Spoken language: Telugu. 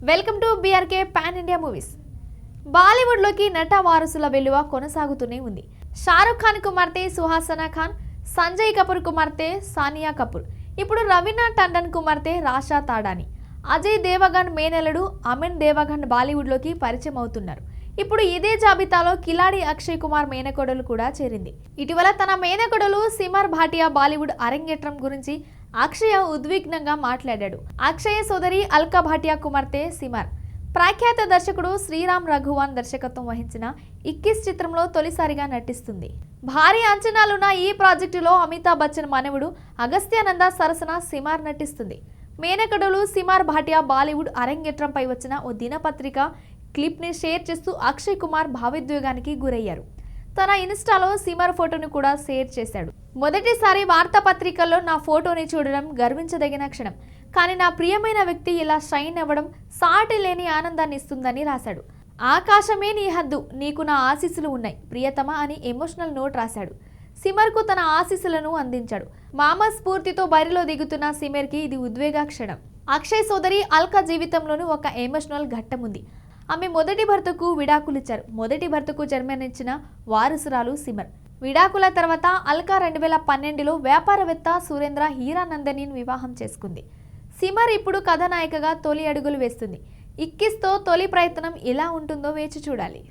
Welcome to BRK pan India movies. బాలీవుడ్లోకి నట వారసుల వెలువ కొనసాగుతూనే ఉంది. షారుఖ్ ఖాన్ కుమార్తె సుహాసనా ఖాన్, సంజయ్ కపూర్ కుమార్తె సానియా కపూర్, ఇప్పుడు రవీనా టండన్ కుమార్తె రాషా తాడాని, అజయ్ దేవగన్ మేనల్లుడు అమిన్ దేవగన్ బాలీవుడ్లోకి పరిచయం అవుతున్నారు. ఇప్పుడు ఇదే జాబితాలో కిలాడి అక్షయ్ కుమార్ మేనకోడలు కూడా చేరింది. ఇటీవల తన మేనకోడలు సిమర్ భాటియా బాలీవుడ్ అరంగేట్రం గురించి అక్షయ ఉద్విగ్నంగా మాట్లాడాడు. అక్షయ సోదరి అల్కా భాటియా కుమార్తె సిమర్ ప్రఖ్యాత దర్శకుడు శ్రీరామ్ రఘువాన్ దర్శకత్వం వహించిన 21 చిత్రంలో తొలిసారిగా నటిస్తుంది. భారీ అంచనాలున్న ఈ ప్రాజెక్టులో అమితాబ్ బచ్చన్ మనవడు అగస్త్యానంద సరసన సిమార్ నటిస్తుంది. మేనకోడలు సిమార్ భాటియా బాలీవుడ్ అరంగేట్రంపై వచ్చిన ఓ దినపత్రిక క్లిప్ని షేర్ చేస్తూ అక్షయ్ కుమార్ భావోద్వేగానికి గురయ్యారు. తన ఇన్స్టాలో సిమర్ ఫోటోను కూడా షేర్ చేశాడు. మొదటిసారి వార్తాపత్రికల్లో నా ఫోటోని చూడడం గర్వించదగిన క్షణం, కానీ నా ప్రియమైన వ్యక్తి ఇలా షైన్ అవ్వడం సాటి లేని ఆనందాన్ని ఇస్తుందని రాశాడు. ఆకాశమే నీ హద్దు, నీకు నా ఆశీస్సులు ఉన్నాయి ప్రియతమ అని ఎమోషనల్ నోట్ రాశాడు. సిమర్కు తన ఆశీస్సులను అందించాడు. మామ స్ఫూర్తితో బరిలో దిగుతున్న సిమర్కి ఇది ఉద్వేగ క్షణం. అక్షయ్ సోదరి అల్కా జీవితంలోనూ ఒక ఎమోషనల్ ఘట్టం ఉంది. ఆమె మొదటి భర్తకు విడాకులిచ్చారు. మొదటి భర్తకు జన్మనిచ్చిన వారసురాలు సిమర్. విడాకుల తర్వాత అల్కా 2012లో వ్యాపారవేత్త సురేంద్ర హీరానందనిని వివాహం చేసుకుంది. సిమర్ ఇప్పుడు కథానాయికగా తొలి అడుగులు వేస్తుంది. 21తో తొలి ప్రయత్నం ఎలా ఉంటుందో వేచి చూడాలి.